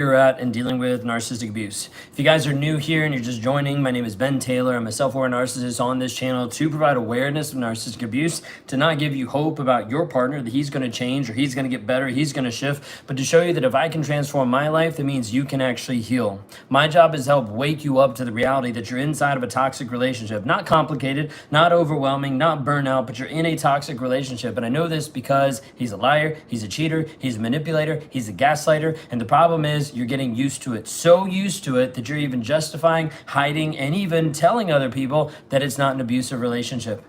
you're at and dealing with narcissistic abuse. If you guys are new here and you're just joining, my name is Ben Taylor. I'm a self-aware narcissist on this channel to provide awareness of narcissistic abuse, to not give you hope about your partner that he's going to change or he's going to get better, he's going to shift, but to show you that if I can transform my life, that means you can actually heal. My job is to help wake you up to the reality that you're inside of a toxic relationship. Not complicated, not overwhelming, not burnout, but you're in a toxic relationship. And I know this because he's a liar, he's a cheater, he's a manipulator, he's a gaslighter, and the problem is you're getting used to it. So used to it that you're even justifying, hiding, and even telling other people that it's not an abusive relationship.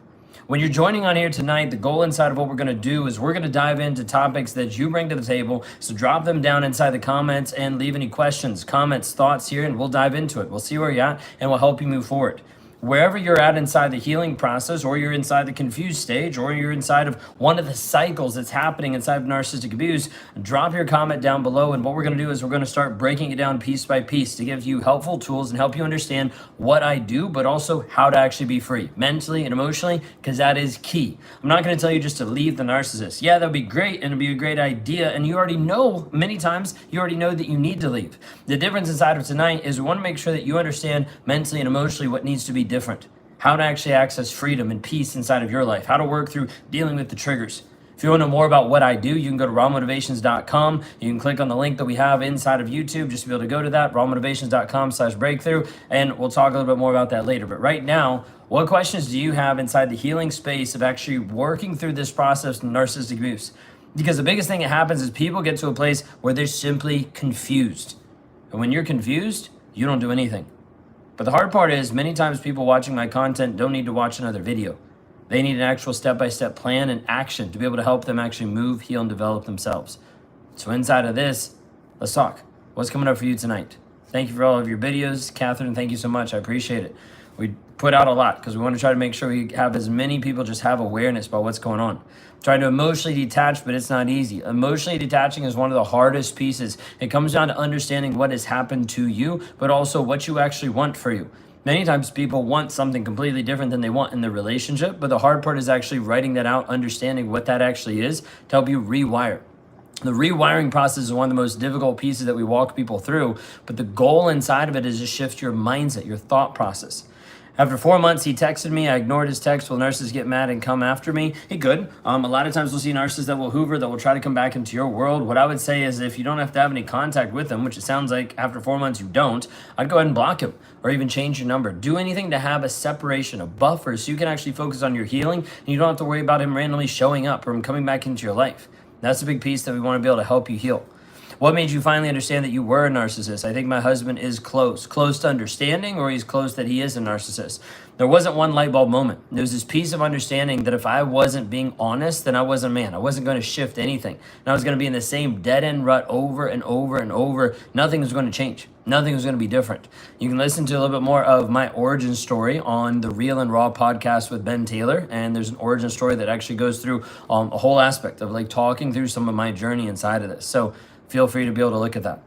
When you're joining on here tonight, the goal inside of what we're going to do is we're going to dive into topics that you bring to the table. So drop them down inside the comments and leave any questions, comments, thoughts here, and we'll dive into it. We'll see where you're at and we'll help you move forward. Wherever you're at inside the healing process, or you're inside the confused stage, or you're inside of one of the cycles that's happening inside of narcissistic abuse, drop your comment down below. And what we're going to do is we're going to start breaking it down piece by piece to give you helpful tools and help you understand what I do, but also how to actually be free mentally and emotionally, because that is key. I'm not going to tell you just to leave the narcissist. Yeah, that'd be great, and it'd be a great idea. And you already know, many times, you already know that you need to leave. The difference inside of tonight is we want to make sure that you understand mentally and emotionally what needs to be different, how to actually access freedom and peace inside of your life, how to work through dealing with the triggers. If you want to know more about what I do, you can go to rawmotivations.com. You can click on the link that we have inside of YouTube just to be able to go to that, rawmotivations.com/breakthrough, and we'll talk a little bit more about that later. But right now, what questions do you have inside the healing space of actually working through this process of narcissistic abuse? Because the biggest thing that happens is people get to a place where they're simply confused. And when you're confused, you don't do anything. But the hard part is many times people watching my content don't need to watch another video. They need an actual step-by-step plan and action to be able to help them actually move, heal, and develop themselves. So inside of this, let's talk. What's coming up for you tonight? Thank you for all of your videos. Catherine, thank you so much. I appreciate it. We put out a lot because we want to try to make sure we have as many people just have awareness about what's going on. Trying to emotionally detach, but it's not easy. Emotionally detaching is one of the hardest pieces. It comes down to understanding what has happened to you, but also what you actually want for you. Many times people want something completely different than they want in the relationship, but the hard part is actually writing that out, understanding what that actually is to help you rewire. The rewiring process is one of the most difficult pieces that we walk people through, but the goal inside of it is to shift your mindset, your thought process. After 4 months, he texted me. I ignored his text. Will narcissists get mad and come after me? He could. A lot of times we'll see narcissists that will hoover, that will try to come back into your world. What I would say is if you don't have to have any contact with them, which it sounds like after 4 months you don't, I'd go ahead and block him or even change your number. Do anything to have a separation, a buffer, so you can actually focus on your healing and you don't have to worry about him randomly showing up or him coming back into your life. That's a big piece that we want to be able to help you heal. What made you finally understand that you were a narcissist? I think my husband is close to understanding, or he's close that he is a narcissist. There wasn't one light bulb moment. There was this piece of understanding that if I wasn't being honest, then I wasn't a man. I wasn't going to shift anything. And I was going to be in the same dead end rut over and over and over. Nothing was going to change. Nothing was going to be different. You can listen to a little bit more of my origin story on the Real and Raw podcast with Ben Taylor. And there's an origin story that actually goes through a whole aspect of like talking through some of my journey inside of this. So feel free to be able to look at that.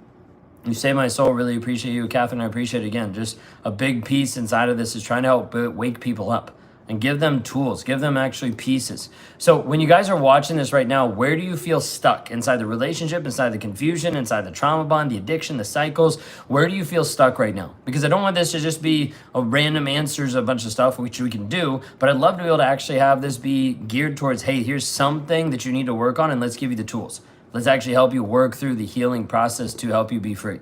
You save my soul. Really appreciate you, Catherine. I appreciate it again. Just a big piece inside of this is trying to help wake people up and give them tools, give them actually pieces. So when you guys are watching this right now, where do you feel stuck inside the relationship, inside the confusion, inside the trauma bond, the addiction, the cycles? Where do you feel stuck right now? Because I don't want this to just be a random answers, a bunch of stuff, which we can do, but I'd love to be able to actually have this be geared towards, hey, here's something that you need to work on and let's give you the tools. Let's actually help you work through the healing process to help you be free.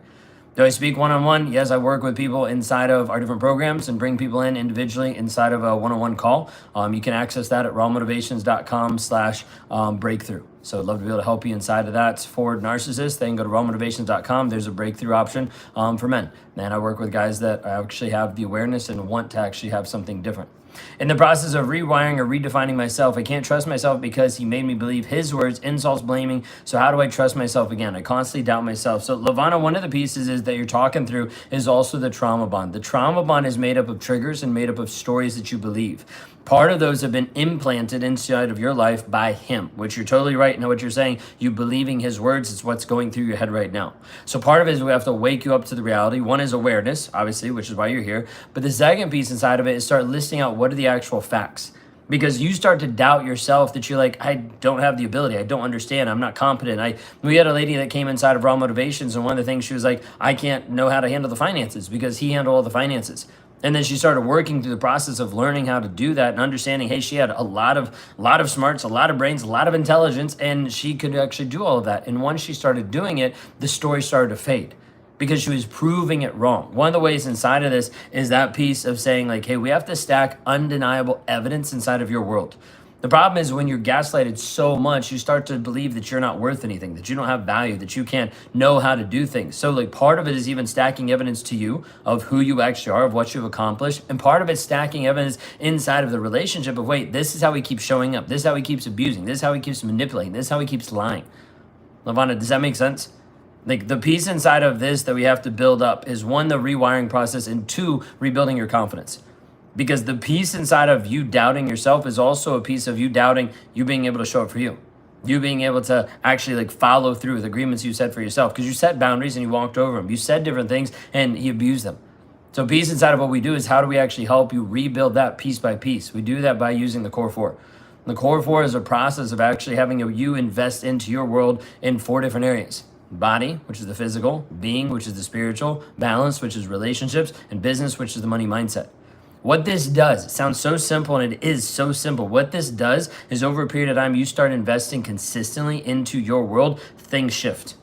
Do I speak one-on-one? Yes, I work with people inside of our different programs and bring people in individually inside of a one-on-one call. You can access that at rawmotivations.com/breakthrough. So I'd love to be able to help you inside of that. For narcissists, they can go to rawmotivations.com. There's a breakthrough option for men. And I work with guys that actually have the awareness and want to actually have something different. In the process of rewiring or redefining myself, I can't trust myself because he made me believe his words, insults, blaming. So how do I trust myself again? I constantly doubt myself. So Lavana, one of the pieces is that you're talking through is also the trauma bond. The trauma bond is made up of triggers and made up of stories that you believe. Part of those have been implanted inside of your life by him, which you're totally right in what you're saying. You believing his words is what's going through your head right now. So part of it is we have to wake you up to the reality. One is awareness, obviously, which is why you're here. But the second piece inside of it is start listing out what are the actual facts. because you start to doubt yourself that you're like, I don't have the ability. I don't understand. I'm not competent. We had a lady that came inside of Raw Motivations, and one of the things she was like, I can't know how to handle the finances because he handled all the finances. And then she started working through the process of learning how to do that and understanding, hey, she had a lot of smarts, a lot of brains, a lot of intelligence, and she could actually do all of that. And once she started doing it, the story started to fade because she was proving it wrong. One of the ways inside of this is that piece of saying like, hey, we have to stack undeniable evidence inside of your world. The problem is when you're gaslighted so much, you start to believe that you're not worth anything, that you don't have value, that you can't know how to do things. So like part of it is even stacking evidence to you of who you actually are, of what you've accomplished. And part of it's stacking evidence inside of the relationship of, wait, this is how he keeps showing up. This is how he keeps abusing. This is how he keeps manipulating. This is how he keeps lying. Lavana, does that make sense? Like the piece inside of this that we have to build up is one, the rewiring process, and two, rebuilding your confidence. Because the piece inside of you doubting yourself is also a piece of you doubting you being able to show up for you. You being able to actually like follow through with agreements you set for yourself. Because you set boundaries and you walked over them. You said different things and he abused them. So piece inside of what we do is how do we actually help you rebuild that piece by piece? We do that by using the core four. The core four is a process of actually having you invest into your world in 4 different areas. Body, which is the physical, being, which is the spiritual, balance, which is relationships, and business, which is the money mindset. What this does, it sounds so simple and it is so simple. What this does is over a period of time, you start investing consistently into your world, things shift.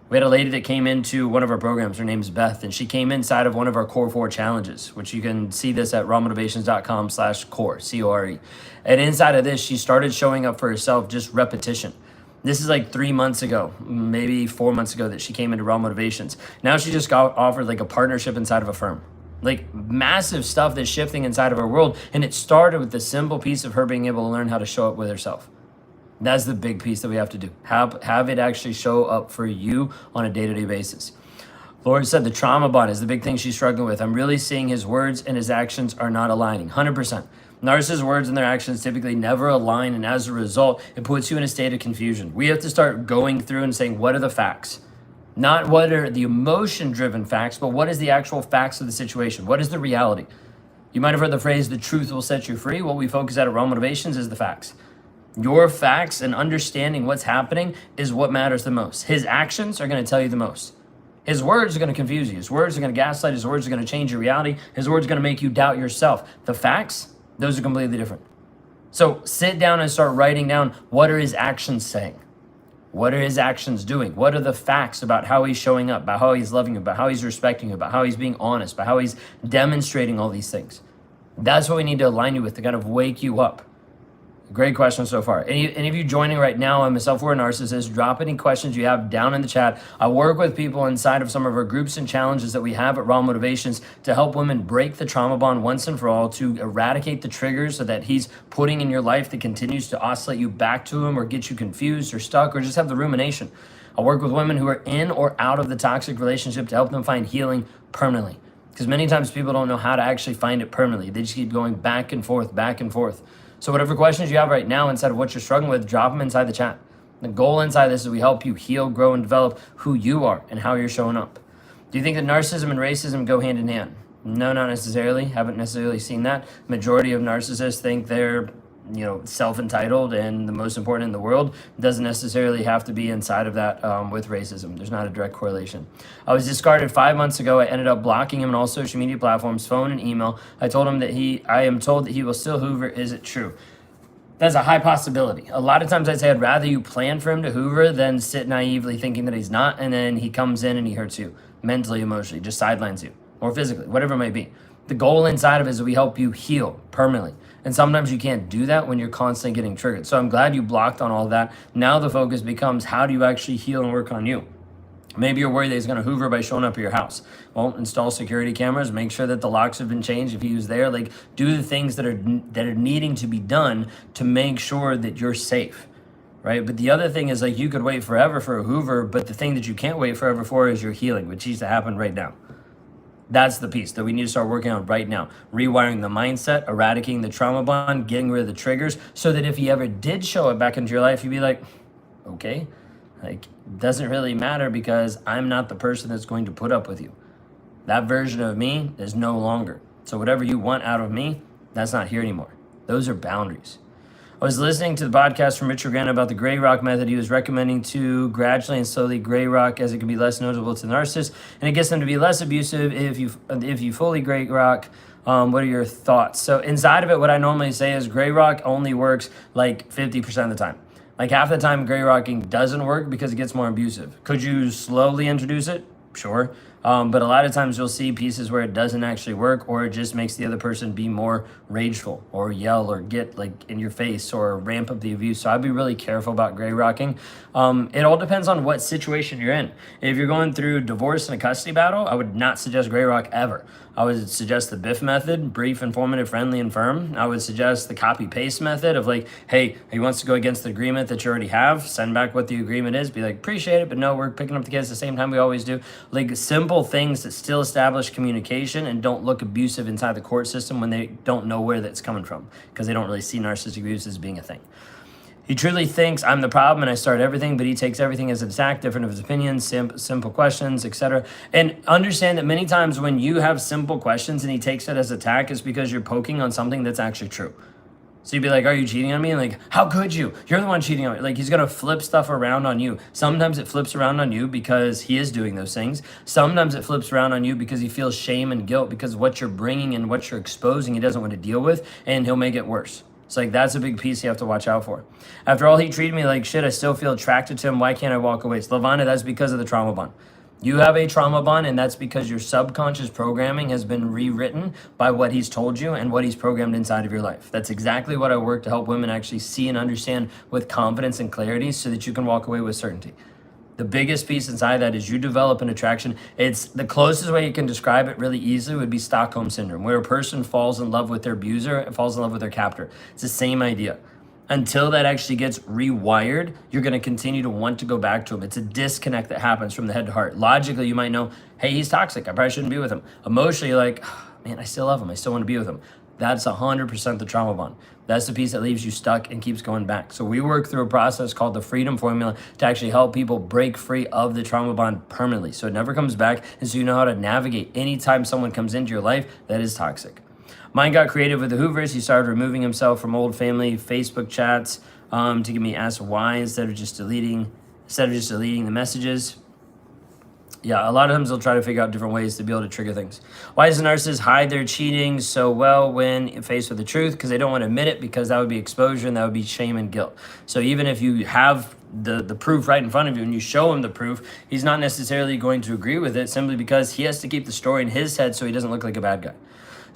We had a lady that came into one of our programs. Her name's Beth, and she came inside of one of our core 4 challenges, which you can see this at rawmotivations.com/core, C-O-R-E. And inside of this, she started showing up for herself, just repetition. This is like 3 months ago, maybe 4 months ago that she came into Raw Motivations. Now she just got offered like a partnership inside of a firm. Like massive stuff that's shifting inside of her world. And it started with the simple piece of her being able to learn how to show up with herself. That's the big piece that we have to do. Have it actually show up for you on a day-to-day basis. Lord said the trauma bond is the big thing she's struggling with. I'm really seeing his words and his actions are not aligning. 100%. Narcissists' words and their actions typically never align. And as a result, it puts you in a state of confusion. We have to start going through and saying, what are the facts? Not what are the emotion-driven facts, but what is the actual facts of the situation? What is the reality? You might have heard the phrase, the truth will set you free. What we focus at Raw Motivations is the facts. Your facts and understanding what's happening is what matters the most. His actions are going to tell you the most. His words are going to confuse you. His words are going to gaslight. His words are going to change your reality. His words are going to make you doubt yourself. The facts, those are completely different. So sit down and start writing down, what are his actions saying? What are his actions doing? What are the facts about how he's showing up, about how he's loving you, about how he's respecting you, about how he's being honest, about how he's demonstrating all these things? That's what we need to align you with to kind of wake you up. Great question so far. Any of you joining right now, I'm a self-aware narcissist. Drop any questions you have down in the chat. I work with people inside of some of our groups and challenges that we have at Raw Motivations to help women break the trauma bond once and for all, to eradicate the triggers so that he's putting in your life that continues to oscillate you back to him or get you confused or stuck or just have the rumination. I work with women who are in or out of the toxic relationship to help them find healing permanently. Because many times people don't know how to actually find it permanently. They just keep going back and forth, back and forth. So whatever questions you have right now inside of what you're struggling with, drop them inside the chat. The goal inside this is we help you heal, grow, and develop who you are and how you're showing up. Do you think that narcissism and racism go hand in hand? No, not necessarily. Haven't necessarily seen that. Majority of narcissists think they're self-entitled and the most important in the world. Doesn't necessarily have to be inside of that with racism. There's not a direct correlation. I was discarded 5 months ago. I ended up blocking him on all social media platforms, phone and email. I told him that I am told that he will still hoover. Is it true? That's a high possibility. A lot of times I'd say I'd rather you plan for him to hoover than sit naively thinking that he's not, and then he comes in and he hurts you mentally, emotionally, just sidelines you, or physically, whatever it might be. The goal inside of it is that we help you heal permanently. And sometimes you can't do that when you're constantly getting triggered. So I'm glad you blocked on all that. Now the focus becomes, how do you actually heal and work on you? Maybe you're worried that he's going to hoover by showing up at your house. Well, install security cameras, make sure that the locks have been changed if he was there. Like, do the things that are needing to be done to make sure that you're safe, right? But the other thing is, like, you could wait forever for a hoover, but the thing that you can't wait forever for is your healing, which needs to happen right now. That's the piece that we need to start working on right now. Rewiring the mindset, eradicating the trauma bond, getting rid of the triggers, so that if he ever did show it back into your life, you'd be like, okay, like, doesn't really matter because I'm not the person that's going to put up with you. That version of me is no longer. So whatever you want out of me, that's not here anymore. Those are boundaries. I was listening to the podcast from Richard Grant about the gray rock method. He was recommending to gradually and slowly gray rock as it can be less noticeable to the narcissist, and it gets them to be less abusive if you fully gray rock. What are your thoughts? So inside of it, what I normally say is gray rock only works like 50% of the time. Like half the time, gray rocking doesn't work because it gets more abusive. Could you slowly introduce it? Sure. But a lot of times you'll see pieces where it doesn't actually work, or it just makes the other person be more rageful or yell or get like in your face or ramp up the abuse. So I'd be really careful about gray rocking. It all depends on what situation you're in. If you're going through divorce and a custody battle, I would not suggest gray rock ever. I would suggest the BIF method, brief, informative, friendly, and firm. I would suggest the copy paste method of like, hey, he wants to go against the agreement that you already have. Send back what the agreement is. Be like, appreciate it, but no, we're picking up the kids at the same time we always do. Like simple things that still establish communication and don't look abusive inside the court system when they don't know where that's coming from, because they don't really see narcissistic abuse as being a thing. He truly thinks I'm the problem and I start everything, but he takes everything as an attack, different of his opinions, simple questions, etc. And understand that many times when you have simple questions and he takes it as attack, is because you're poking on something that's actually true. So you'd be like, are you cheating on me? And like, how could you? You're the one cheating on me. Like, he's going to flip stuff around on you. Sometimes it flips around on you because he is doing those things. Sometimes it flips around on you because he feels shame and guilt because what you're bringing and what you're exposing he doesn't want to deal with, and he'll make it worse. It's like, that's a big piece you have to watch out for. After all, he treated me like shit. I still feel attracted to him. Why can't I walk away? So Lavana, that's because of the trauma bond. You have a trauma bond, and that's because your subconscious programming has been rewritten by what he's told you and what he's programmed inside of your life. That's exactly what I work to help women actually see and understand with confidence and clarity so that you can walk away with certainty. The biggest piece inside that is you develop an attraction. It's the closest way you can describe it really easily would be Stockholm Syndrome, where a person falls in love with their abuser and falls in love with their captor. It's the same idea. Until that actually gets rewired, you're going to continue to want to go back to him. It's a disconnect that happens from the head to heart. Logically, you might know, hey, he's toxic. I probably shouldn't be with him. Emotionally, you're like, oh, man, I still love him. I still want to be with him. That's 100% the trauma bond. That's the piece that leaves you stuck and keeps going back. So we work through a process called the Freedom Formula to actually help people break free of the trauma bond permanently, so it never comes back, and so you know how to navigate anytime someone comes into your life that is toxic. Mine got creative with the Hoovers. He started removing himself from old family Facebook chats to get me asked why instead of just deleting the messages. Yeah, a lot of times they'll try to figure out different ways to be able to trigger things. Why does the narcissist hide their cheating so well when faced with the truth? Because they don't want to admit it, because that would be exposure and that would be shame and guilt. So even if you have the proof right in front of you and you show him the proof, he's not necessarily going to agree with it simply because he has to keep the story in his head so he doesn't look like a bad guy.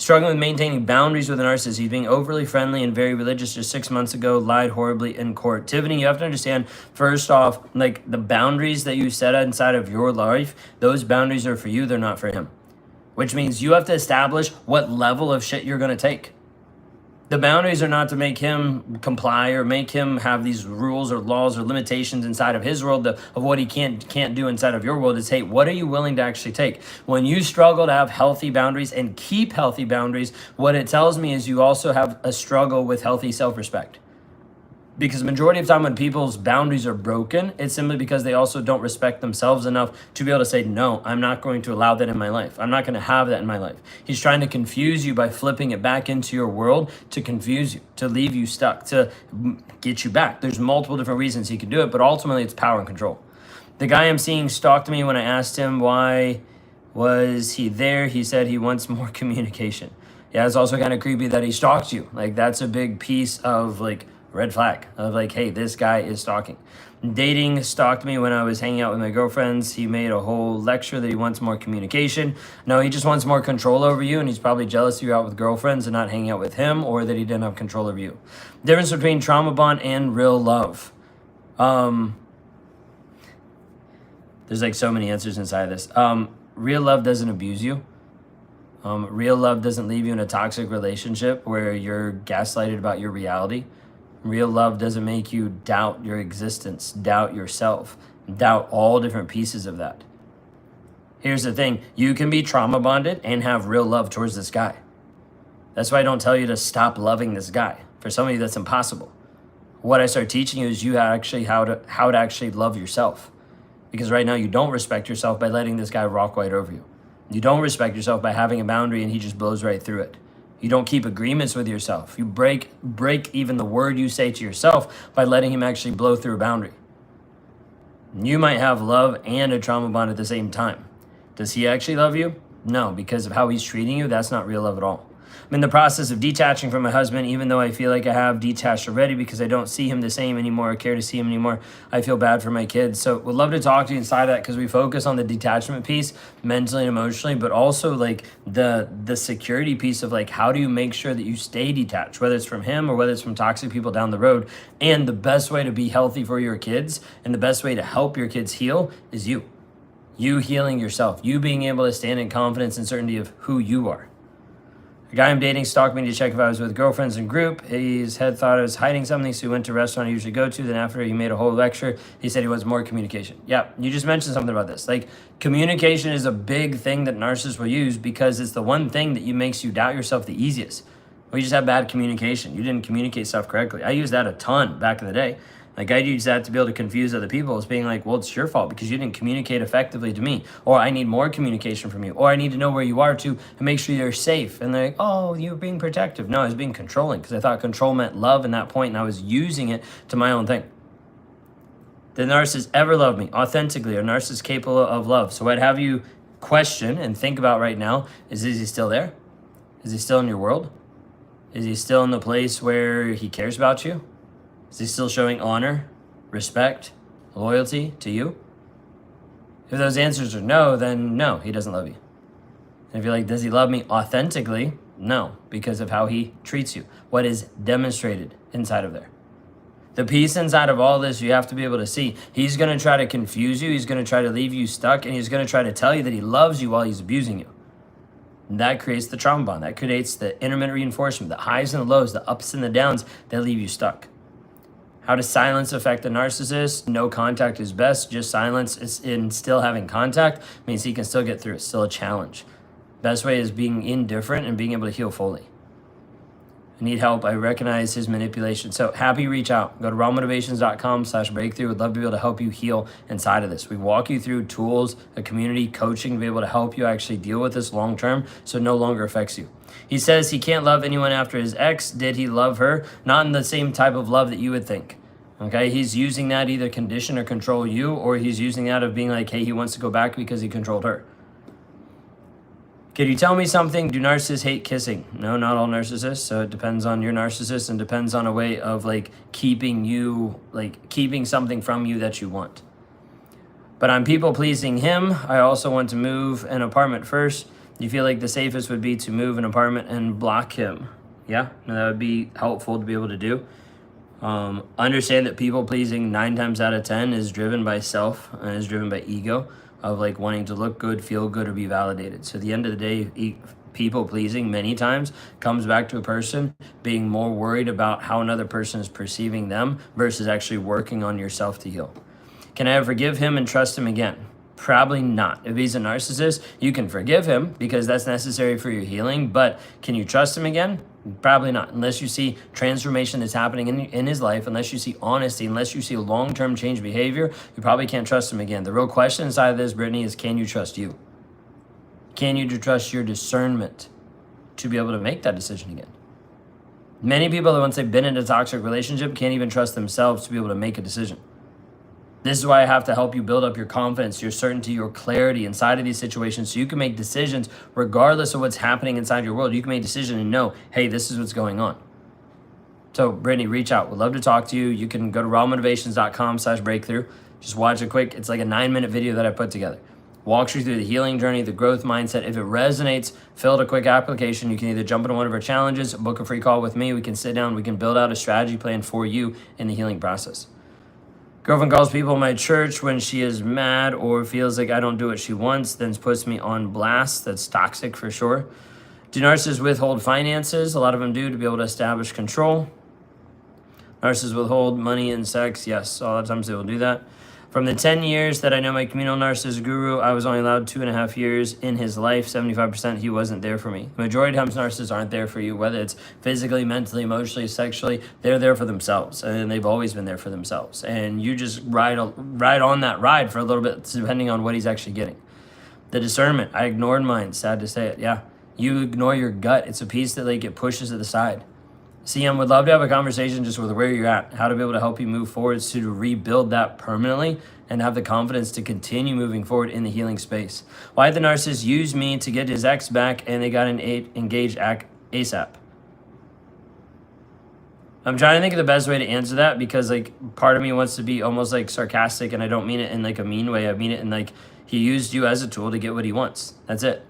Struggling with maintaining boundaries with a narcissist. He's being overly friendly and very religious. Just 6 months ago, lied horribly in court. Tiffany, you have to understand, first off, like the boundaries that you set inside of your life, those boundaries are for you, they're not for him. Which means you have to establish what level of shit you're going to take. The boundaries are not to make him comply or make him have these rules or laws or limitations inside of his world of what he can't do inside of your world. It's, hey, what are you willing to actually take? When you struggle to have healthy boundaries and keep healthy boundaries, what it tells me is you also have a struggle with healthy self-respect. Because the majority of the time when people's boundaries are broken, it's simply because they also don't respect themselves enough to be able to say, no, I'm not going to allow that in my life. I'm not going to have that in my life. He's trying to confuse you by flipping it back into your world to confuse you, to leave you stuck, to get you back. There's multiple different reasons he can do it, but ultimately it's power and control. The guy I'm seeing stalked me when I asked him why was he there. He said he wants more communication. Yeah, it's also kind of creepy that he stalked you. Like, that's a big piece of like red flag of like, hey, this guy is stalking. Dating stalked me when I was hanging out with my girlfriends. He made a whole lecture that he wants more communication. No, he just wants more control over you, and he's probably jealous you're out with girlfriends and not hanging out with him, or that he didn't have control over you. Difference between trauma bond and real love. There's like so many answers inside of this. Real love doesn't abuse you. Real love doesn't leave you in a toxic relationship where you're gaslighted about your reality. Real love doesn't make you doubt your existence, doubt yourself, doubt all different pieces of that. Here's the thing. You can be trauma bonded and have real love towards this guy. That's why I don't tell you to stop loving this guy. For some of you, that's impossible. What I start teaching you is you actually how to actually love yourself. Because right now you don't respect yourself by letting this guy rock right over you. You don't respect yourself by having a boundary and he just blows right through it. You don't keep agreements with yourself. You break even the word you say to yourself by letting him actually blow through a boundary. You might have love and a trauma bond at the same time. Does he actually love you? No, because of how he's treating you, that's not real love at all. I'm in the process of detaching from my husband, even though I feel like I have detached already because I don't see him the same anymore or care to see him anymore. I feel bad for my kids. So would love to talk to you inside of that because we focus on the detachment piece mentally and emotionally, but also like the security piece of like, how do you make sure that you stay detached, whether it's from him or whether it's from toxic people down the road. And the best way to be healthy for your kids and the best way to help your kids heal is you. You healing yourself, you being able to stand in confidence and certainty of who you are. A guy I'm dating stalked me to check if I was with girlfriends in group. His head thought I was hiding something, so he went to a restaurant I usually go to. Then after he made a whole lecture, he said he wants more communication. Yeah, you just mentioned something about this. Like, communication is a big thing that narcissists will use because it's the one thing that makes you doubt yourself the easiest. Well, you just have bad communication. You didn't communicate stuff correctly. I used that a ton back in the day. Like, I use that to be able to confuse other people as being like, well, it's your fault because you didn't communicate effectively to me. Or I need more communication from you. Or I need to know where you are to and make sure you're safe. And they're like, oh, you're being protective. No, I was being controlling because I thought control meant love in that point, and I was using it to my own thing. Did the narcissist ever love me authentically? Are narcissists capable of love? So I'd have you question and think about right now, is he still there? Is he still in your world? Is he still in the place where he cares about you? Is he still showing honor, respect, loyalty to you? If those answers are no, then no, he doesn't love you. And if you're like, does he love me authentically? No, because of how he treats you. What is demonstrated inside of there. The piece inside of all this, you have to be able to see. He's going to try to confuse you. He's going to try to leave you stuck. And he's going to try to tell you that he loves you while he's abusing you. And that creates the trauma bond. That creates the intermittent reinforcement, the highs and the lows, the ups and the downs that leave you stuck. How does silence affect the narcissist? No contact is best. Just silence is in still having contact means he can still get through. It's still a challenge. Best way is being indifferent and being able to heal fully. I need help. I recognize his manipulation. So happy, reach out. Go to rawmotivations.com/breakthrough. Would love to be able to help you heal inside of this. We walk you through tools, a community, coaching to be able to help you actually deal with this long term so it no longer affects you. He says he can't love anyone after his ex. Did he love her? Not in the same type of love that you would think. Okay, he's using that either condition or control you, or he's using that of being like, hey, he wants to go back because he controlled her. Can you tell me something? Do narcissists hate kissing? No, not all narcissists. So it depends on your narcissist and depends on a way of like keeping something from you that you want. But I'm people pleasing him. I also want to move an apartment first. You feel like the safest would be to move an apartment and block him. Yeah, that would be helpful to be able to do. Understand that people pleasing 9 times out of 10 is driven by self and is driven by ego of like wanting to look good, feel good, or be validated. So at the end of the day, people pleasing many times comes back to a person being more worried about how another person is perceiving them versus actually working on yourself to heal. Can I forgive him and trust him again? Probably not. If he's a narcissist, you can forgive him because that's necessary for your healing, but can you trust him again? Probably not, unless you see transformation that's happening in his life, unless you see honesty, unless you see long-term change behavior, you probably can't trust him again. The real question inside of this, Brittany, is can you trust you? Can you trust your discernment to be able to make that decision again? Many people that once they've been in a toxic relationship can't even trust themselves to be able to make a decision. This is why I have to help you build up your confidence, your certainty, your clarity inside of these situations so you can make decisions regardless of what's happening inside your world. You can make a decision and know, hey, this is what's going on. So, Brittany, reach out. We'd love to talk to you. You can go to rawmotivations.com/breakthrough. Just watch a quick, it's like a 9-minute video that I put together. Walks you through the healing journey, the growth mindset. If it resonates, fill out a quick application. You can either jump into one of our challenges, book a free call with me. We can sit down, we can build out a strategy plan for you in the healing process. Girlfriend calls people in my church when she is mad or feels like I don't do what she wants, then puts me on blast. That's toxic for sure. Do narcissists withhold finances? A lot of them do to be able to establish control. Narcissists withhold money and sex? Yes, a lot of times they will do that. From the 10 years that I know my communal narcissist guru, I was only allowed 2.5 years in his life. 75% he wasn't there for me. The majority of times narcissists aren't there for you, whether it's physically, mentally, emotionally, sexually. They're there for themselves, and they've always been there for themselves. And you just ride on that ride for a little bit, depending on what he's actually getting. The discernment, I ignored mine, sad to say it, yeah. You ignore your gut. It's a piece that like it pushes to the side. CM would love to have a conversation just with where you're at, how to be able to help you move forward to rebuild that permanently and have the confidence to continue moving forward in the healing space. Why did the narcissist use me to get his ex back and they got engaged ASAP? I'm trying to think of the best way to answer that because like part of me wants to be almost like sarcastic, and I don't mean it in like a mean way. I mean it in like he used you as a tool to get what he wants. That's it.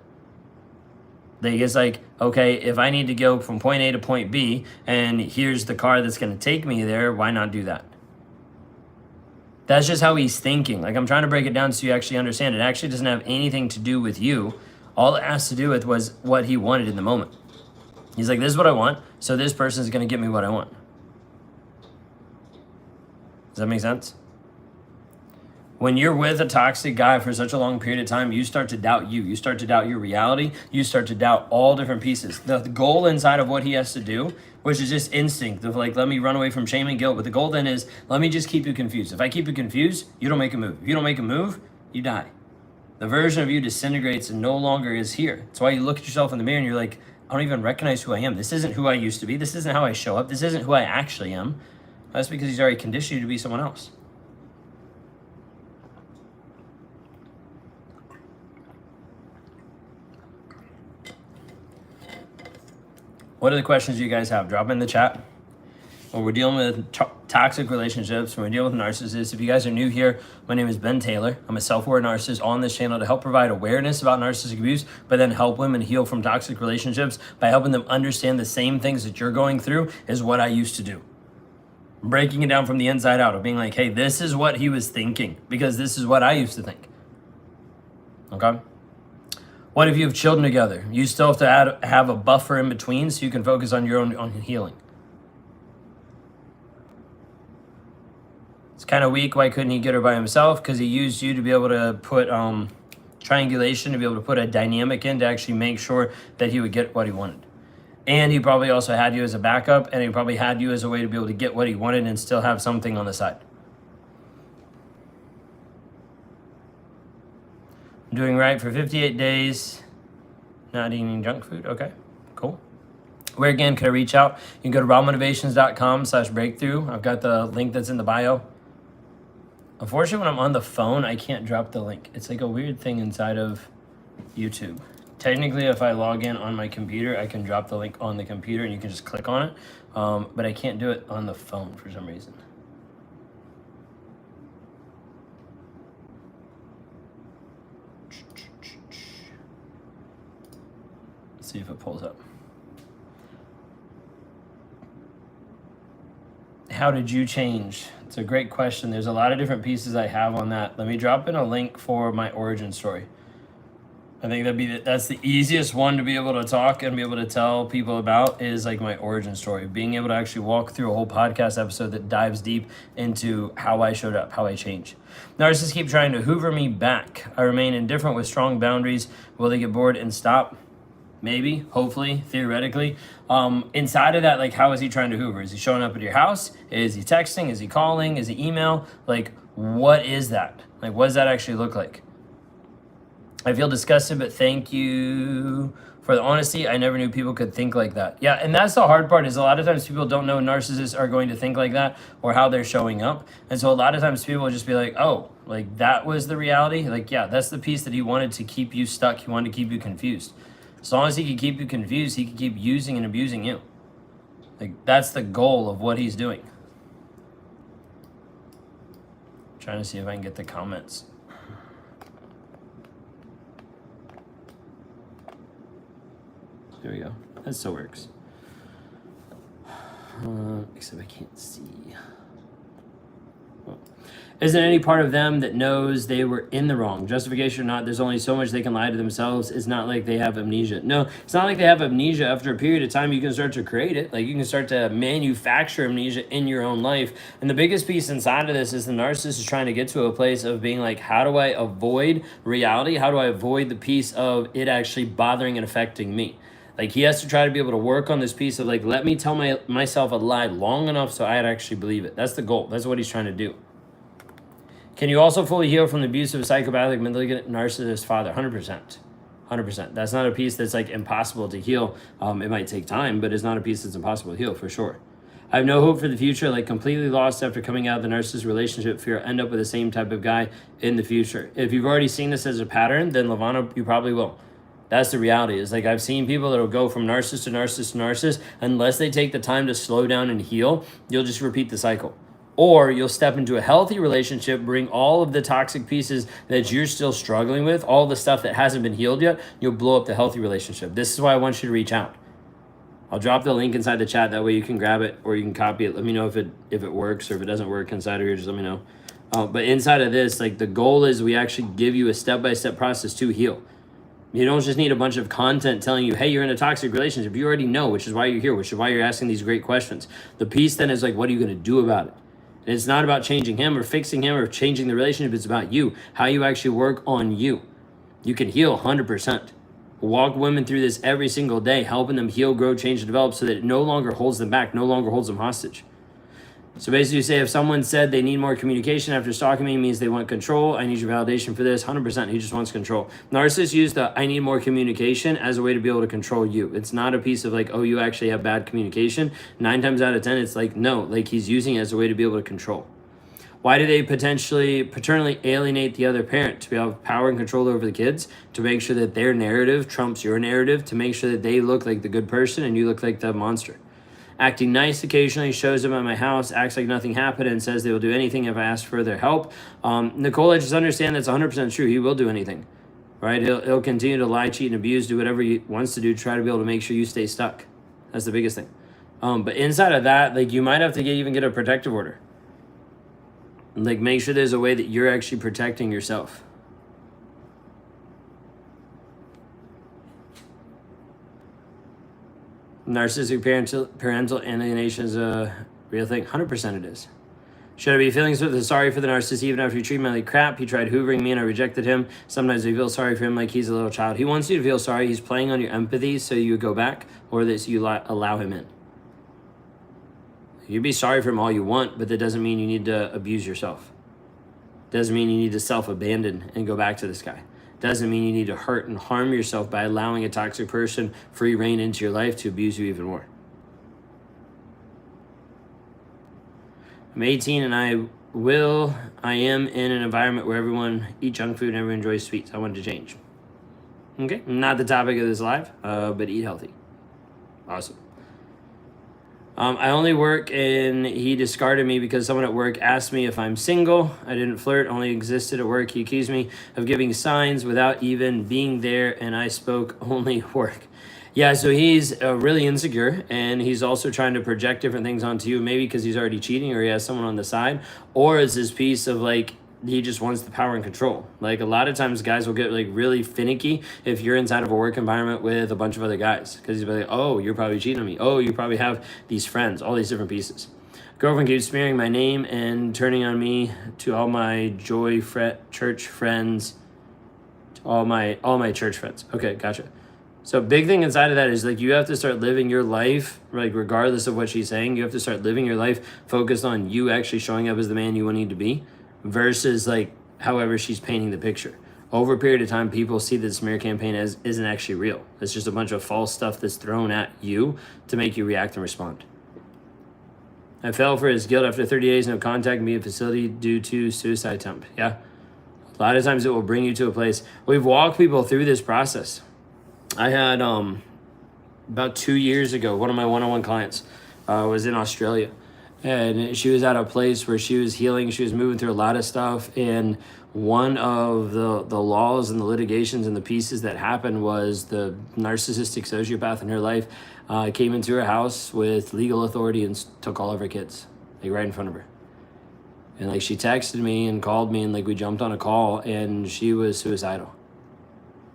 They it's like, okay, if I need to go from point A to point B and here's the car that's going to take me there, why not do that? That's just how he's thinking. Like I'm trying to break it down so you actually understand. It actually doesn't have anything to do with you. All it has to do with was what he wanted in the moment. He's like, this is what I want, so this person is going to get me what I want. Does that make sense? When you're with a toxic guy for such a long period of time, you start to doubt you. You start to doubt your reality. You start to doubt all different pieces. The goal inside of what he has to do, which is just instinct of like, let me run away from shame and guilt. But the goal then is, let me just keep you confused. If I keep you confused, you don't make a move. If you don't make a move, you die. The version of you disintegrates and no longer is here. That's why you look at yourself in the mirror and you're like, I don't even recognize who I am. This isn't who I used to be. This isn't how I show up. This isn't who I actually am. That's because he's already conditioned you to be someone else. What are the questions you guys have? Drop in the chat. When we're dealing with toxic relationships, when we're dealing with narcissists, if you guys are new here, my name is Ben Taylor. I'm a self-aware narcissist on this channel to help provide awareness about narcissistic abuse, but then help women heal from toxic relationships by helping them understand the same things that you're going through is what I used to do. Breaking it down from the inside out of being like, hey, this is what he was thinking because this is what I used to think. Okay? What if you have children together? You still have to have a buffer in between so you can focus on your own healing. It's kind of weak. Why couldn't he get her by himself? Because he used you to be able to put triangulation, to be able to put a dynamic in to actually make sure that he would get what he wanted. And he probably also had you as a backup, and he probably had you as a way to be able to get what he wanted and still have something on the side. I'm doing right for 58 days, not eating junk food. Okay, cool. Where again can I reach out? You can go to rawmotivations.com/breakthrough. I've got the link that's in the bio. Unfortunately, when I'm on the phone, I can't drop the link. It's like a weird thing inside of YouTube. Technically, if I log in on my computer, I can drop the link on the computer and you can just click on it. But I can't do it on the phone for some reason. Let's see if it pulls up. How did you change? It's a great question. There's a lot of different pieces I have on that. Let me drop in a link for my origin story. I think that's the easiest one to be able to talk and be able to tell people about is like my origin story. Being able to actually walk through a whole podcast episode that dives deep into how I showed up, how I changed. Narcissists keep trying to hoover me back. I remain indifferent with strong boundaries. Will they get bored and stop? Maybe, hopefully, theoretically. Inside of that, like, how is he trying to hoover? Is he showing up at your house? Is he texting? Is he calling? Is he email? Like, what is that? Like, what does that actually look like? I feel disgusted, but thank you for the honesty. I never knew people could think like that. Yeah, and that's the hard part is a lot of times people don't know narcissists are going to think like that or how they're showing up. And so a lot of times people will just be like, oh, like, that was the reality? Like, yeah, that's the piece that he wanted to keep you stuck. He wanted to keep you confused. As long as he could keep you confused, he could keep using and abusing you. Like, that's the goal of what he's doing. I'm trying to see if I can get the comments. There we go. That still works. Except I can't see. Oh. Isn't any part of them that knows they were in the wrong? Justification or not, there's only so much they can lie to themselves. It's not like they have amnesia. No, it's not like they have amnesia. After a period of time, you can start to create it. Like, you can start to manufacture amnesia in your own life. And the biggest piece inside of this is the narcissist is trying to get to a place of being like, how do I avoid reality? How do I avoid the piece of it actually bothering and affecting me? Like, he has to try to be able to work on this piece of like, let me tell myself a lie long enough so I'd actually believe it. That's the goal. That's what he's trying to do. Can you also fully heal from the abuse of a psychopathic, manipulative, narcissist father? 100%. 100%. That's not a piece that's like impossible to heal. It might take time, but it's not a piece that's impossible to heal for sure. I have no hope for the future, like completely lost after coming out of the narcissist relationship fear, end up with the same type of guy in the future. If you've already seen this as a pattern, then Lavana, you probably will. That's the reality. Is like I've seen people that will go from narcissist to narcissist to narcissist. Unless they take the time to slow down and heal, you'll just repeat the cycle. Or you'll step into a healthy relationship, bring all of the toxic pieces that you're still struggling with, all the stuff that hasn't been healed yet, you'll blow up the healthy relationship. This is why I want you to reach out. I'll drop the link inside the chat. That way you can grab it or you can copy it. Let me know if it works, or if it doesn't work inside of here, just let me know. But inside of this, like the goal is we actually give you a step-by-step process to heal. You don't just need a bunch of content telling you, hey, you're in a toxic relationship. You already know, which is why you're here, which is why you're asking these great questions. The piece then is like, what are you going to do about it? And it's not about changing him or fixing him or changing the relationship. It's about you, how you actually work on you. You can heal 100%. Walk women through this every single day, helping them heal, grow, change, and develop so that it no longer holds them back, no longer holds them hostage. So basically you say if someone said they need more communication after stalking me, means they want control. I need your validation for this. 100%. He just wants control. Narcissists use the I need more communication as a way to be able to control you. It's not a piece of like, oh, you actually have bad communication. 9 times out of 10, it's like, no, like he's using it as a way to be able to control. Why do they potentially paternally alienate the other parent? To be able to have power and control over the kids, to make sure that their narrative trumps your narrative, to make sure that they look like the good person and you look like the monster. Acting nice occasionally, shows them at my house, acts like nothing happened, and says they will do anything if I ask for their help. Nicole, I just understand that's 100% true. He will do anything, right? He'll continue to lie, cheat, and abuse, do whatever he wants to do, try to be able to make sure you stay stuck. That's the biggest thing. But inside of that, like you might have to even get a protective order. Like make sure there's a way that you're actually protecting yourself. Narcissistic parental alienation is a real thing. 100% it is. Should I be feeling sorry for the narcissist even after you treat me like crap? He tried hoovering me and I rejected him. Sometimes I feel sorry for him like he's a little child. He wants you to feel sorry. He's playing on your empathy so you go back, or that you allow him in. You be sorry for him all you want, but that doesn't mean you need to abuse yourself. Doesn't mean you need to self-abandon and go back to this guy. Doesn't mean you need to hurt and harm yourself by allowing a toxic person free reign into your life to abuse you even more. I'm 18 and I am in an environment where everyone eats junk food and everyone enjoys sweets. I want to change. Okay, not the topic of this live, but eat healthy. Awesome. I only work, and he discarded me because someone at work asked me if I'm single. I didn't flirt, only existed at work. He accused me of giving signs without even being there, and I spoke only work. Yeah, so he's really insecure, and he's also trying to project different things onto you, maybe because he's already cheating or he has someone on the side, or it's this piece of like, he just wants the power and control. Like a lot of times guys will get like really finicky if you're inside of a work environment with a bunch of other guys, because he's like, oh, you're probably cheating on me. Oh, you probably have these friends, all these different pieces. Girlfriend keeps smearing my name and turning on me to all my church friends, to all my church friends. Okay, gotcha. So big thing inside of that is like you have to start living your life, like regardless of what she's saying, you have to start living your life focused on you actually showing up as the man you need to be, versus like however she's painting the picture. Over a period of time, people see that the smear campaign isn't actually real. It's just a bunch of false stuff that's thrown at you to make you react and respond. I fell for his guilt after 30 days, no contact, me at facility due to suicide attempt. Yeah, a lot of times it will bring you to a place. We've walked people through this process. I had about 2 years ago, one of my one-on-one clients was in Australia. And she was at a place where she was healing. She was moving through a lot of stuff. And one of the laws and the litigations and the pieces that happened was the narcissistic sociopath in her life came into her house with legal authority and took all of her kids, like right in front of her. And like she texted me and called me and like we jumped on a call and she was suicidal.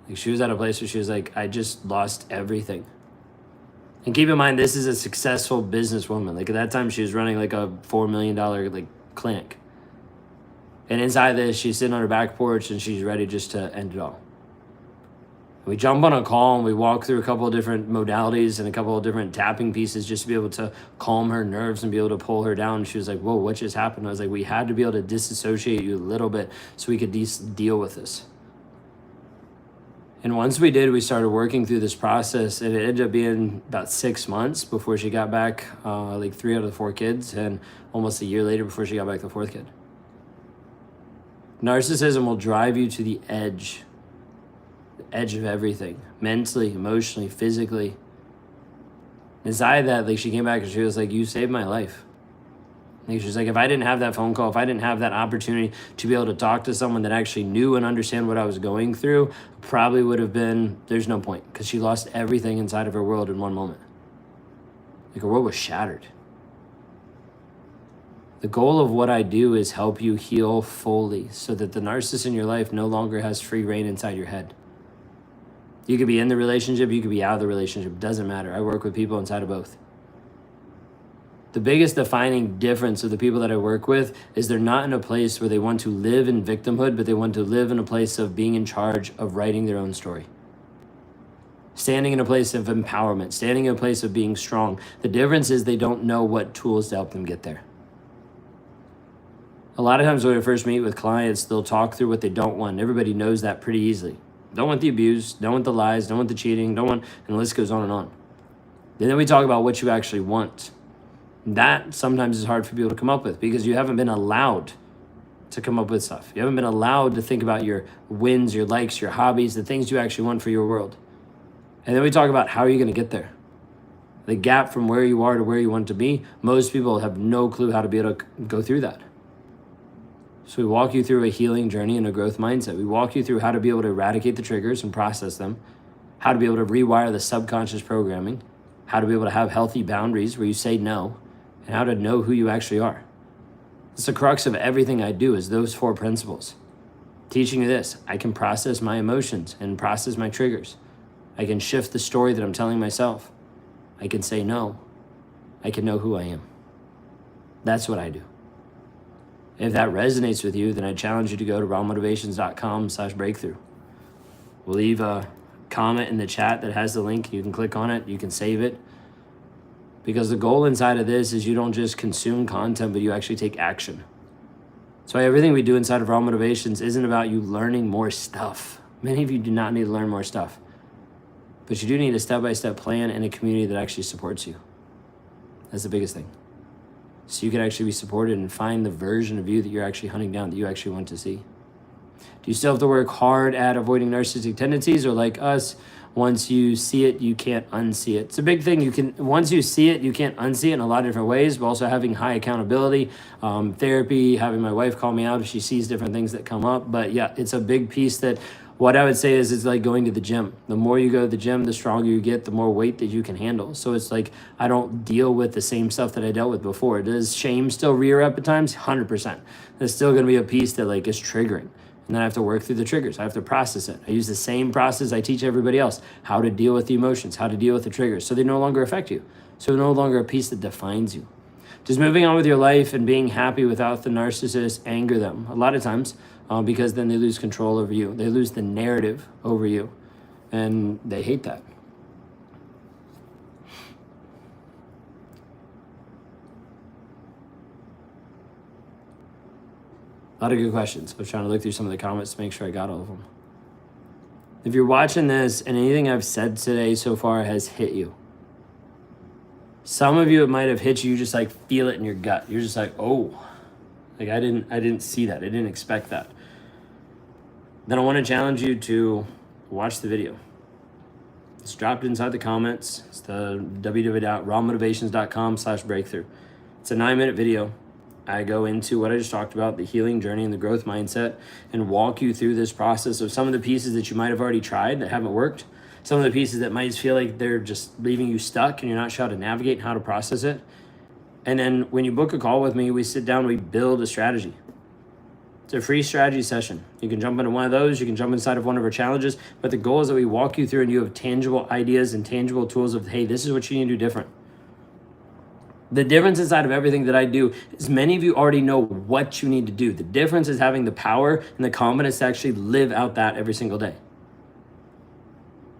Like she was at a place where she was like, I just lost everything. And keep in mind, this is a successful businesswoman. Like at that time, she was running like a $4 million like clinic. And inside this, she's sitting on her back porch and she's ready just to end it all. We jump on a call and we walk through a couple of different modalities and a couple of different tapping pieces just to be able to calm her nerves and be able to pull her down. She was like, whoa, what just happened? I was like, we had to be able to disassociate you a little bit so we could deal with this. And once we did, we started working through this process, and it ended up being about 6 months before she got back like 3 out of the 4 kids, and almost a year later before she got back the 4th kid. Narcissism will drive you to the edge of everything, mentally, emotionally, physically. Inside that, like, she came back and she was like, you saved my life. Like, she's like, if I didn't have that phone call, if I didn't have that opportunity to be able to talk to someone that actually knew and understand what I was going through, probably would have been, there's no point, because she lost everything inside of her world in one moment. Like, her world was shattered. The goal of what I do is help you heal fully so that the narcissist in your life no longer has free reign inside your head. You could be in the relationship, you could be out of the relationship, doesn't matter. I work with people inside of both. The biggest defining difference of the people that I work with is they're not in a place where they want to live in victimhood, but they want to live in a place of being in charge of writing their own story. Standing in a place of empowerment, standing in a place of being strong. The difference is they don't know what tools to help them get there. A lot of times when I first meet with clients, they'll talk through what they don't want. Everybody knows that pretty easily. Don't want the abuse, don't want the lies, don't want the cheating, don't want, and the list goes on and on. And then we talk about what you actually want. That sometimes is hard for people to come up with because you haven't been allowed to come up with stuff. You haven't been allowed to think about your wins, your likes, your hobbies, the things you actually want for your world. And then we talk about how are you going to get there? The gap from where you are to where you want to be, most people have no clue how to be able to go through that. So we walk you through a healing journey and a growth mindset. We walk you through how to be able to eradicate the triggers and process them, how to be able to rewire the subconscious programming, how to be able to have healthy boundaries where you say no, and how to know who you actually are. It's the crux of everything I do is those 4 principles. Teaching you this, I can process my emotions and process my triggers. I can shift the story that I'm telling myself. I can say no. I can know who I am. That's what I do. If that resonates with you, then I challenge you to go to rawmotivations.com/breakthrough. We'll leave a comment in the chat that has the link. You can click on it. You can save it. Because the goal inside of this is you don't just consume content, but you actually take action. So everything we do inside of Raw Motivations isn't about you learning more stuff. Many of you do not need to learn more stuff. But you do need a step-by-step plan and a community that actually supports you. That's the biggest thing. So you can actually be supported and find the version of you that you're actually hunting down, that you actually want to see. Do you still have to work hard at avoiding narcissistic tendencies, or like us, once you see it, you can't unsee it? It's a big thing. Once you see it, you can't unsee it in a lot of different ways, but also having high accountability, therapy, having my wife call me out if she sees different things that come up. But yeah, it's a big piece that what I would say is it's like going to the gym. The more you go to the gym, the stronger you get, the more weight that you can handle. So it's like I don't deal with the same stuff that I dealt with before. Does shame still rear up at times? 100%. There's still going to be a piece that like is triggering. And then I have to work through the triggers. I have to process it. I use the same process I teach everybody else, how to deal with the emotions, how to deal with the triggers, so they no longer affect you. So they're no longer a piece that defines you. Just moving on with your life and being happy without the narcissist anger them a lot of times because then they lose control over you. They lose the narrative over you, and they hate that. A lot of good questions. I was trying to look through some of the comments to make sure I got all of them. If you're watching this and anything I've said today so far has hit you, some of you, it might have hit you, you just like feel it in your gut. You're just like, oh, like I didn't see that. I didn't expect that. Then I want to challenge you to watch the video. It's dropped inside the comments. It's the www.rawmotivations.com/breakthrough. It's a 9-minute video. I go into what I just talked about, the healing journey and the growth mindset, and walk you through this process of some of the pieces that you might have already tried that haven't worked, some of the pieces that might feel like they're just leaving you stuck and you're not sure how to navigate and how to process it. And then when you book a call with me, we sit down, we build a strategy. It's a free strategy session. You can jump into one of those, you can jump inside of one of our challenges, but the goal is that we walk you through and you have tangible ideas and tangible tools of, hey, this is what you need to do different. The difference inside of everything that I do is many of you already know what you need to do. The difference is having the power and the confidence to actually live out that every single day.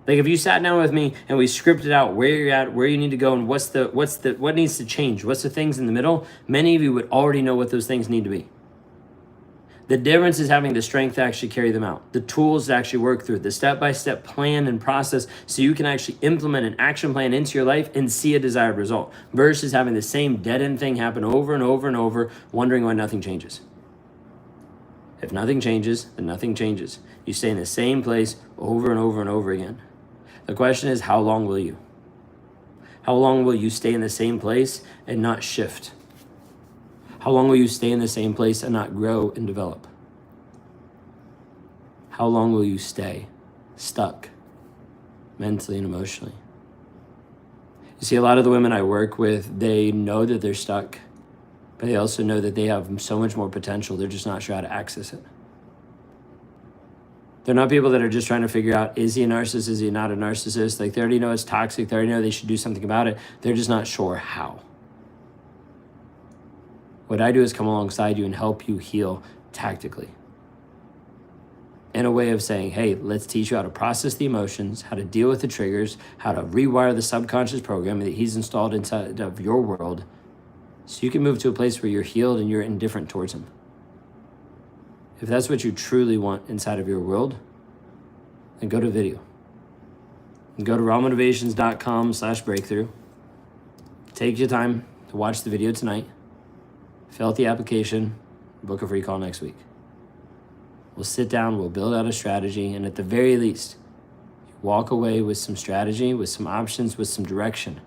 Like if you sat down with me and we scripted out where you're at, where you need to go, and what needs to change, what's the things in the middle, many of you would already know what those things need to be. The difference is having the strength to actually carry them out, the tools to actually work through, the step-by-step plan and process so you can actually implement an action plan into your life and see a desired result versus having the same dead-end thing happen over and over and over, wondering why nothing changes. If nothing changes, then nothing changes. You stay in the same place over and over and over again. The question is, how long will you? How long will you stay in the same place and not shift? How long will you stay in the same place and not grow and develop? How long will you stay stuck mentally and emotionally? You see, a lot of the women I work with, they know that they're stuck, but they also know that they have so much more potential. They're just not sure how to access it. They're not people that are just trying to figure out, is he a narcissist? Is he not a narcissist? Like, they already know it's toxic. They already know they should do something about it. They're just not sure how. What I do is come alongside you and help you heal tactically. In a way of saying, hey, let's teach you how to process the emotions, how to deal with the triggers, how to rewire the subconscious programming that he's installed inside of your world so you can move to a place where you're healed and you're indifferent towards him. If that's what you truly want inside of your world, then go to video. And go to rawmotivations.com/breakthrough. Take your time to watch the video tonight. Fill out the application. Book a free call next week. We'll sit down, we'll build out a strategy, and at the very least, you walk away with some strategy, with some options, with some direction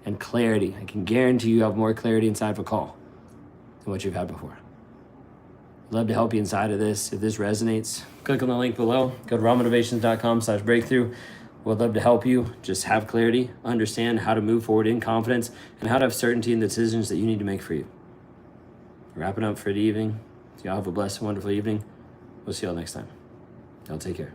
and clarity. I can guarantee you have more clarity inside of a call than what you've had before. I'd love to help you inside of this. If this resonates, click on the link below. Go to rawmotivations.com/breakthrough. We'd love to help you just have clarity, understand how to move forward in confidence, and how to have certainty in the decisions that you need to make for you. Wrapping up for the evening. Y'all have a blessed, wonderful evening. We'll see y'all next time. Y'all take care.